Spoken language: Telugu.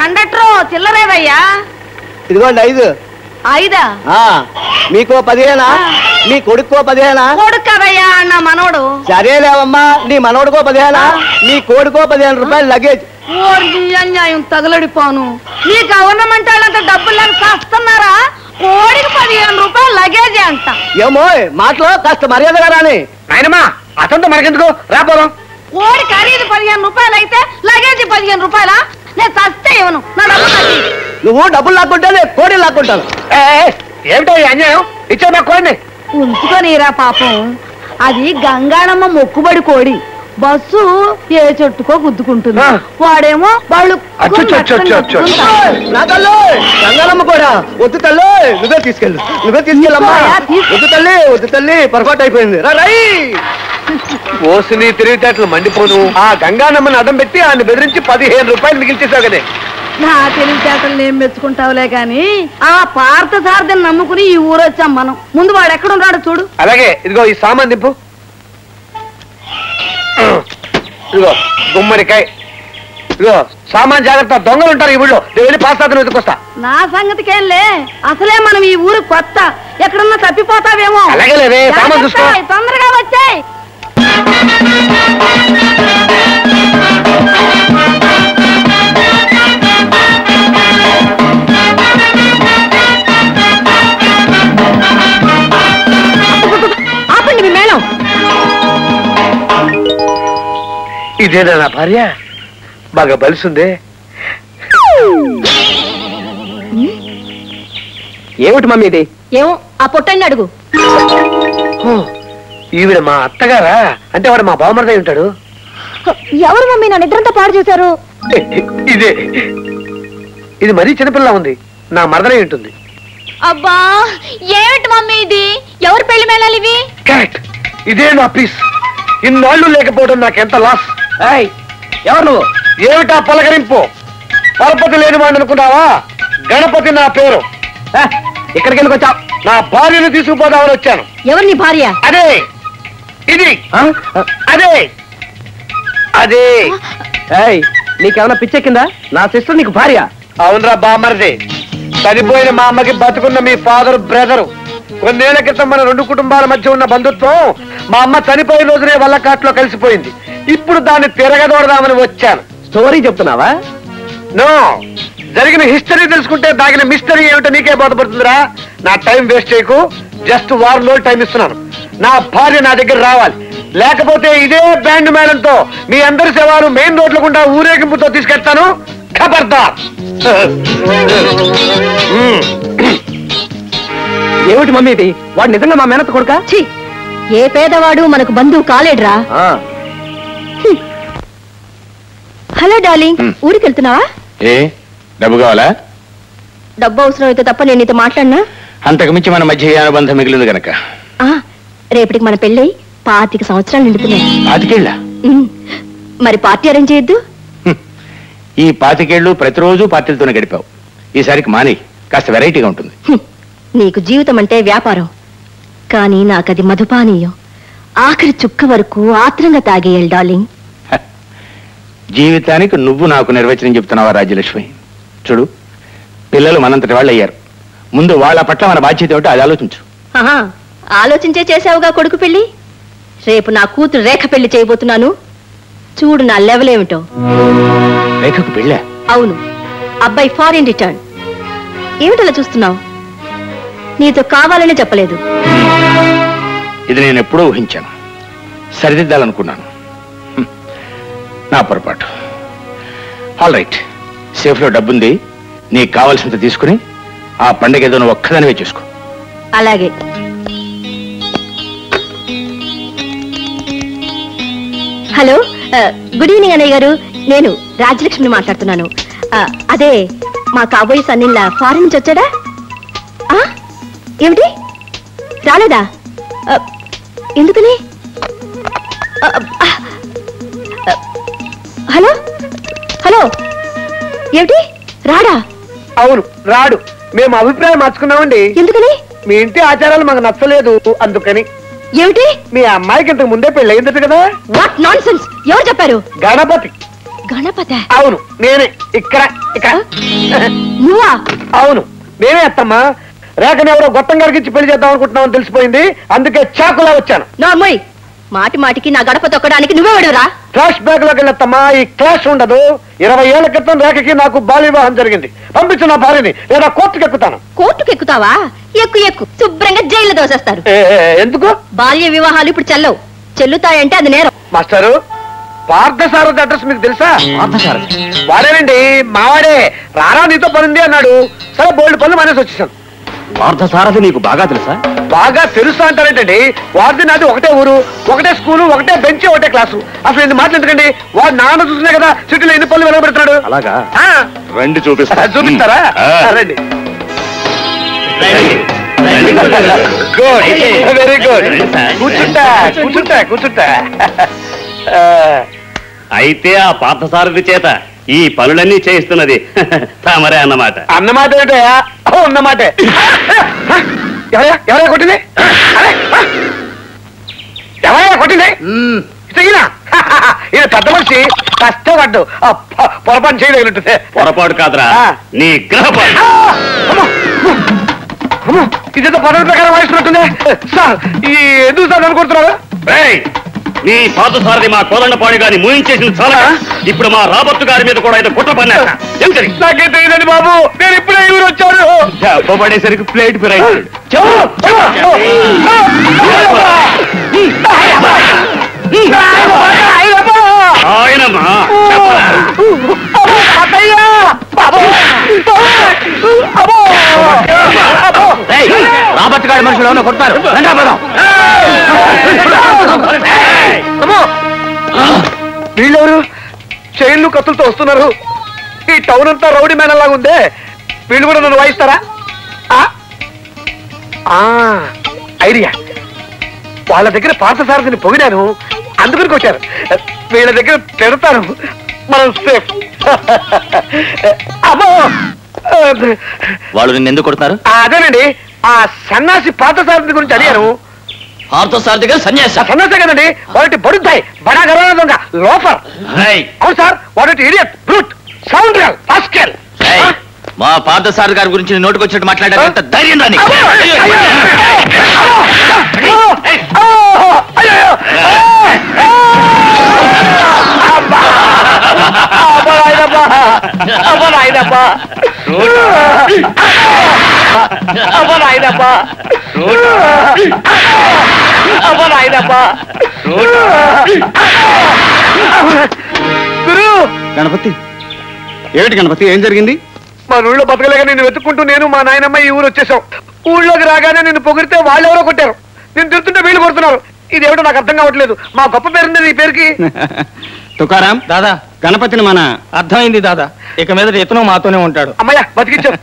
కండక్టర్ చిల్లరేవయ్యా. ఇదిగోండి 5. 5? మీకు 15. నీ కొడుకో 15. కొడుకు కదయ్యా అన్న మనోడు. సరేలేవమ్మా, నీ మనోడుకో 15, నీ కోడుకో 15 రూపాయలు లగేజ్. అన్యాయం తగలడిపోను. నీ గవర్నమెంట్ వాళ్ళంతా డబ్బులని కాస్తున్నారా? కోడికి 15 రూపాయలు లగేజీ అంట. ఏమో మాటలో కాస్త మర్యాదగా రాని. ఆయనమ్మా అతనితో మనకెందుకు రాపోదాం. కోడి ఖరీదు 15 రూపాయలు అయితే లగేజీ 15 రూపాయలా? నేను చస్తే ఇవ్వను. నా డబ్బులు నువ్వు డబ్బులు లాక్కుంటాను, కోడి లాక్కుంటాను. ఏమిటో ఈ అన్యాయం? ఇచ్చే మా కోడిని ఉంచుకొనిరా పాపం. అది గంగాణమ్మ మొక్కుబడి కోడి. బస్సు ఏ చెట్టుకో గుద్దుకుంటుంది. వాడేమో వాళ్ళు గంగారమ్మ కూడా వద్దు తల్లి, నువ్వే తీసుకెళ్ళమ్మా. వద్దు తల్లి పొరపాటు అయిపోయింది. ఓసిని తిరిగితేటలు మండిపోను. ఆ గంగానమ్మని అడ్డం పెట్టి ఆయన బెదిరించి 15 రూపాయలు మిగిల్చేసావు కదే. నా తెలివితేటలు నేను మెచ్చుకుంటావులే గాని ఆ పార్థ సారథిని నమ్ముకుని ఈ ఊరు వచ్చాం మనం. ముందు వాడు ఎక్కడున్నాడు చూడు. అలాగే ఇదిగో ఈ సామాన్ దింపు. ఇదిగో గుమ్మడికాయ. ఇదిగో సామాన్ జాగ్రత్త, దొంగలు ఉంటారు ఈ ఊళ్ళో. నేను వెళ్ళి పాస్తాను ఎదుకొస్తా. నా సంగతికేంలే, అసలే మనం ఈ ఊరు కొత్త, ఎక్కడున్నా తప్పిపోతావేమో. అలాగే లేదే, సామాన్ చూసుకో. తొందరగా వచ్చాయి. ఆపండి మీ మేళం. ఇదేనా నా భార్య? బాగా బలిసుందే. ఏమిటి మమ్మీ ఇది? ఏమో ఆ పొట్టండి అడుగు. ఈవిడ మా అత్తగారా? అంటే వాడు మా బావమరిదై ఉంటాడు. ఎవరు మమ్మీ నా నిద్రంతా పాడు చేశారు? ఇదే, ఇది మరీ చిన్నపిల్ల ఉంది. నా మరదలై ఉంటుంది. అబ్బా ఏమిటి మమ్మీ ఇది? ఎవరు పెళ్లి మేళాలు ఇవి? కరెక్ట్, ఇదే నా పీస్. ఇన్నాళ్ళు లేకపోవడం నాకెంత లాస్. ఎవరు నువ్వు? ఏమిటా పలకరింపు? పరపతి లేని వాడిని అనుకున్నావా? గణపతి నా పేరు. ఇక్కడికి ఎందుకు వచ్చావు? నా భార్యను తీసుకుపోదామని వచ్చాను. ఎవరు నీ భార్య? అదే, ఇది అదే అదే. నీకేమన్నా పిచ్చెక్కిందా? నా సిస్టర్ నీకు భార్య? అవునరా బామర్ది. చనిపోయిన మా అమ్మకి బతుకున్న మీ ఫాదర్ బ్రదరు. కొన్నేళ్ల క్రితం మన 2 కుటుంబాల మధ్య ఉన్న బంధుత్వం మా అమ్మ చనిపోయిన రోజునే వల్లకాట్లో కలిసిపోయింది. ఇప్పుడు దాన్ని తిరగదోడదామని వచ్చాను. స్టోరీ చెప్తున్నావా? నో, జరిగిన హిస్టరీ తెలుసుకుంటే దాగిన మిస్టరీ ఏమిటో నీకే బోధపడుతుందిరా. నా టైం వేస్ట్ చేయకు. జస్ట్ వారం రోజులు టైం ఇస్తున్నాను. నా భార్య నా దగ్గర రావాలి. లేకపోతే ఇదే బ్యాండ్ మేళంతో మీ అందరి శవాలు మెయిన్ రోడ్ల గుండా ఊరేగింపుతో తీసుకెళ్తాను. ఖబర్దార్. ఏమిటి మమ్మీ ఇది? వాడు నిజంగా మా మేనత్త కొడుకా? ఏ పేదవాడు మనకు బంధువు కాలేడ్రా. హలో డార్లింగ్, ఊరికి వెళ్తున్నావా? ఏ డబ్బు కావాలా? డబ్బు అవసరం అయితే తప్ప నేను నీతో మాట్లాడినా. అంతకుమించి మన మధ్య అనుబంధం మిగిలింది గనక. రేపటికి మన పెళ్ళి 25 సంవత్సరాలు నిండుతున్నాయి. 25 మరి పార్టీ అరేంజ్ చేయొద్దు? ఈ 25 ప్రతిరోజు పార్టీలతోనే గడిపావు. ఈసారికి మాని, కాస్త వెరైటీగా ఉంటుంది. నీకు జీవితం అంటే వ్యాపారం, కానీ నాకది మధుపానీయం. ఆఖరి చుక్క వరకు ఆత్రంగా తాగేయాలి డార్లింగ్. జీవితానికి నువ్వు నాకు నిర్వచనం చెప్తున్నావా రాజ్యలక్ష్మి? చూడు, పిల్లలు మనంతటి వాళ్ళు అయ్యారు. ముందు వాళ్ళ పట్ల మన బాధ్యత ఏమిటో అది ఆలోచించు. ఆలోచించే చేసావుగా కొడుకు పెళ్లి. రేపు నా కూతురు రేఖ పెళ్లి చేయబోతున్నాను. చూడు నా లెవెల్ ఏమిటో. రేఖకు పెళ్ళా? అవును, అబ్బాయి ఫారిన్ రిటర్న్. ఏమిటలా చూస్తున్నావు? నీతో కావాలనే చెప్పలేదు. ఇది నేను ఎప్పుడో ఊహించాను, సరిదిద్దాలనుకున్నాను. నా పొరపాటు. ఆల్ రైట్, సేఫ్లో డబ్బుంది. నీకు కావాల్సినంత తీసుకుని ఆ పండుగ ఏదో నువ్వు ఒక్కదానివే చూసుకో. అలాగే. హలో, గుడ్ ఈవినింగ్ అన్నయ్య గారు. నేను రాజ్యలక్ష్మిని మాట్లాడుతున్నాను. అదే మా కాబోయే సన్నిళ్ళ ఫారెన్ నుంచి వచ్చాడా? ఏమిటి రాలేదా? ఎందుకని? హలో హలో, ఏమిటి రాడా? అవును, రాడు. మేము అభిప్రాయం మార్చుకున్నామండి. ఎందుకని? మీ ఇంటి ఆచారాలు మాకు నచ్చలేదు, అందుకని. ఏమిటి? మీ అమ్మాయికి ఇంతకు ముందే పెళ్ళయిందట కదా? What nonsense! ఎవరు చెప్పారు? గణపతి. గణపతి అవును నేనే. ఇక్కడ ఇక్కడ నువ్వా? అవును నేనే అత్తమ్మా. రేఖని ఎవరో గొట్టం గారికి ఇచ్చి పెళ్లి చేద్దాం అనుకుంటున్నామని తెలిసిపోయింది, అందుకే చాకులా వచ్చాను. నోర్మోయ్, మాటి మాటికి నా గడప తొక్కడానికి నువ్వే వాడురా. ఫ్లాష్ బ్యాక్ లోకి వెళ్ళొత్తమ్మా, ఈ క్లాష్ ఉండదు. 20 ఏళ్ల క్రితం రేఖకి నాకు బాల్య వివాహం జరిగింది. పంపించు నా భార్యని, లేదా కోర్టుకు ఎక్కుతాను. కోర్టుకు ఎక్కుతావా? ఎక్కు ఎక్కు, శుభ్రంగా జైల్లో దోసేస్తారు. ఎందుకు? బాల్య వివాహాలు ఇప్పుడు చెల్లవు. చెల్లుతాయంటే అది నేరం. మాస్టారు, పార్థసారథి అడ్రస్ మీకు తెలుసా? పార్థసారథి వాడేనండి, మావాడే. రారా నీతో పనుంది అన్నాడు. సరే బోల్డ్ పనులు మానేసి వచ్చేసాను. పార్థసారథి నీకు బాగా తెలుసా? బాగా తెలుసా అంటారేంటండి? వాడిది నాది ఒకటే ఊరు, ఒకటే స్కూలు, ఒకటే బెంచ్, ఒకటే క్లాసు. అసలు ఎన్ని మాటలు ఎందుకండి? వాడు నాన్న చూసినా కదా సిటీలో ఎన్ని పనులు వెలగబెడుతున్నాడు. అలాగా? రండి చూపిస్తా. చూపిస్తారా? రండి. Good, very good. కూర్చుంటా కూర్చుంటా కూర్చుంటా. అయితే ఆ పార్థసారథి చేత ఈ పనులన్నీ చేయిస్తున్నది తామరే అన్నమాట. అన్నమాట ఏంటయ్యా? ఉన్నమాటే. ఎవరయ్యా కొట్టింది? ఎవరయ్యా కొట్టింది? ఈయన ఈయన పెద్ద మనిషి, కష్టపడ్డు పొరపాటు చేయలేనట్టుంది. పొరపాటు కాదురా, నీ గ్రహపాటు. ఇదేదో పదవి ప్రకారం వాయిస్తున్నట్టుంది. సార్ ఈ ఎందుకు సార్ అనుకుంటున్నారు? నీ పార్థసారథి మా కోదండపాణి గారిని మూయించేసిన చాలా, ఇప్పుడు మా రాబర్ట్ గారి మీద కూడా అయితే కుట్ర పన్నా. నాకే తెలియదండి బాబు, నేను ఇప్పుడే ఊరు వచ్చాను. పడేసరికి ప్లేట్ పిరాయి. ఆయనమ్మా రాబర్ట్ గారి మనుషులు ఏమన్నా కొడతారు. వీళ్ళెవరు? చైన్లు కత్తులతో వస్తున్నారు. ఈ టౌన్ అంతా రౌడీ మ్యాన్ లాగా ఉందే. వీళ్ళు కూడా నన్ను వాయిస్తారా? ఐడియా. వాళ్ళ దగ్గర పార్థసారథిని పొగిడాను, అందుకని కొట్టారు. వీళ్ళ దగ్గర పెడతాను, మనం సేఫ్. అమ్మో, వాళ్ళు నిన్ను ఎందుకు కొడుతున్నారు? అదేనండి, ఆ సన్నాసి పార్థసారథి గురించి అడిగాను. పార్థసారథి గారు సన్యాసి? సన్యాసే కదండి, వాటి బడుతాయి, బడా గర్వ దొంగ, లోఫర్. అవును సార్, వాటి ఇడియట్, బ్రూట్, సౌండ్రల్, పాస్కెల్. మా పార్థసారథి గారి గురించి నోటికి వచ్చినట్టు మాట్లాడారంత ధైర్యం రాని. గణపతి, ఏమిటి గణపతి, ఏం జరిగింది? మా ఊళ్ళో బతకలేక నిన్ను వెతుక్కుంటూ నేను మా నాయనమ్మ ఈ ఊరు వచ్చేసాం. ఊళ్ళోకి రాగానే నిన్ను పొగిడితే వాళ్ళెవరో కొట్టారు, నేను తిరుగుతుంటే వీళ్ళు కొడుతున్నారు. ఇదేమిటో నాకు అర్థం కావట్లేదు. మా గొప్ప పేరుంది నీ పేరుకి. తుకారాం దాదా, గణపతిని మన అర్థమైంది దాదా, ఇక మీద ఇతను మాతోనే ఉంటాడు. అమ్మయ్య బతికించారు.